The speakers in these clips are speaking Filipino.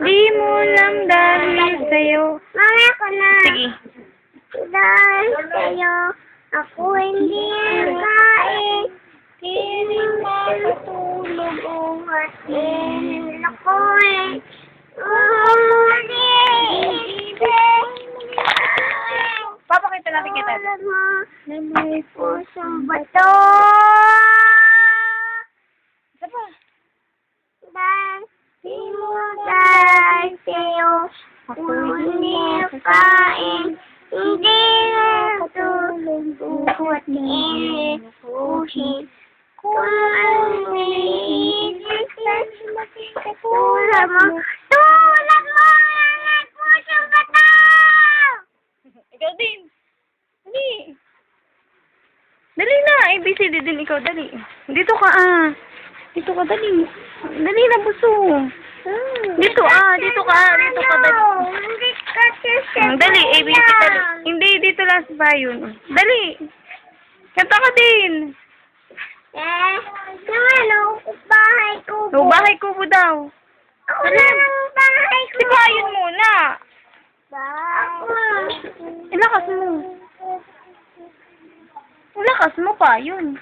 Di mo lang dahil sa'yo. Mami, ako na. Sige. Dahil sa'yo, ako hindi kain. Piling matutulog o hatin ako'y Papakita natin kita. na may pusong bato. Isa pa. Dahil di mo dahil sa'yo, ako hindi kain. Hindi natulog bukod inuusin. Kung anong iniisip ka, tulad mo ang nagpusong bato! Ikaw din. Dali. Dali na. ABCD din ikaw. Dali. Dito ka Dito ka. Dali. Dali na, buso. Dito Dito ka. Dito ka. Dali. Hindi kasi Dali. ABC. Dali. Hindi. Dito lang sa bayon. Dali. Kanta ka din. bahay ko po. No, bahay ko po daw. Ako na lang bahay ko. Si bayon muna. Ako. Ilakas mo. Ilakas mo pa. Yun.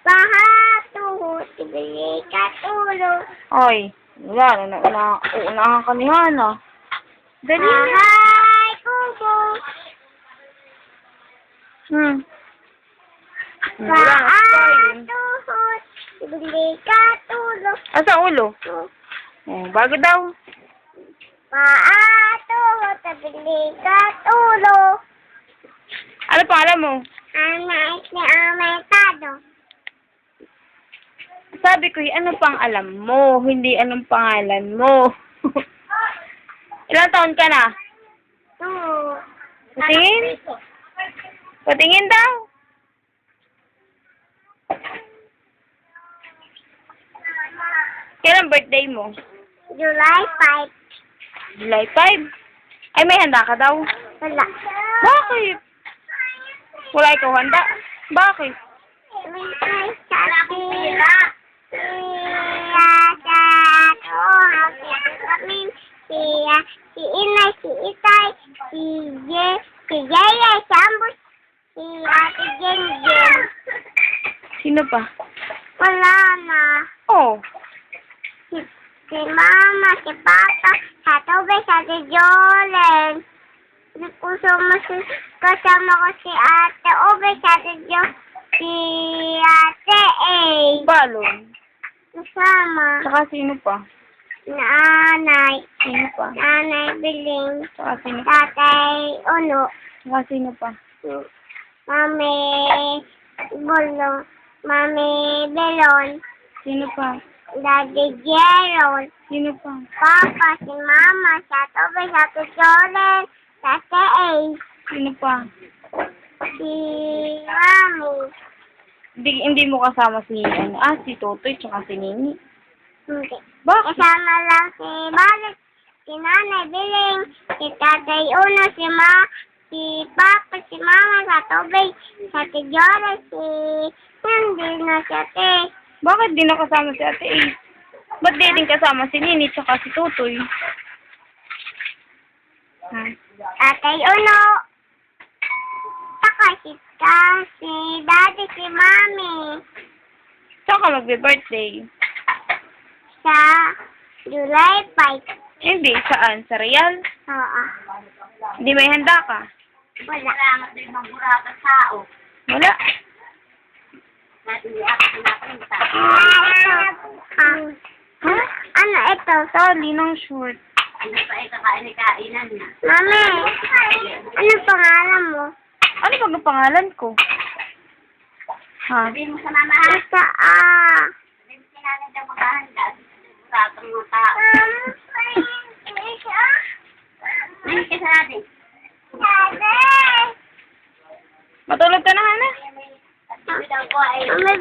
Bahato. Tibili ka tulog. Ay. Wala. Uunahan ka ni Hana. Dali na. Bahay ko po. Wala na si bayon. Bahato. Tibili ka tulog. Asa ulo? Oh, bago daw. Bahato. Tibili ka tulog. Ano pangalan mo? Anak ni Ametado. Sabi ko, ano pang alam mo? Hindi anong pangalan mo. Ilang taon ka na? Patingin? Patingin daw. Kailan birthday mo? July 5. July 5? Ay, may handa ka daw. Wala. Bakit? Wala ikaw handa. Bakit? May sabi si Inay, si Itay, si Yaya, Sambus, si Ate Jen. Sino pa? Wala na. Oh. Si Mama, si Papa, sa Tobe, sa Ate Jolen. Kasama ko si Ate Obe, sa Ate Jo, si Ate A. Balon. Kasama. Tsaka sino pa? Nanay. Sino pa? Nanay Biling. Tsaka sino pa? Tatay Uno. Tsaka sino pa? Mami Bulong. Mami Belon. Sino pa? Daddy Gerald. Sino pa? Papa, si Mama, sa Tobe, sa Tujolen, sa A. Sino pa? Si Mami. Hindi mo kasama si si Totoy tsaka si Nini. Hindi. Bakit? Kasama lang si Balit, si Nanay Biling, si Tatay Uno, si Papa, si Mama, sa Tobe, sa Tujolen, hindi na si Ate. Bakit di nakasama si Ate A? Ba't di din kasama si Nini tsaka si Totoy? Tatay Uno. Saka si Daddy, si Mami. Saan ka magbe-birthday? Sa July 5. Hindi, saan? Sa Real? Oo. Hindi may handa ka? Wala. Wala. Ha? Ano ito? Tali ng short. Mami, ano pangalan mo? Ano ba ang pangalan ko? Ha? Sabihin mo sa mama. Basta Sabihin mo sa namin daw maghahanda. Sigurado mga tao. Ayun ka sa natin. Matulog ka na, Hana? Mami,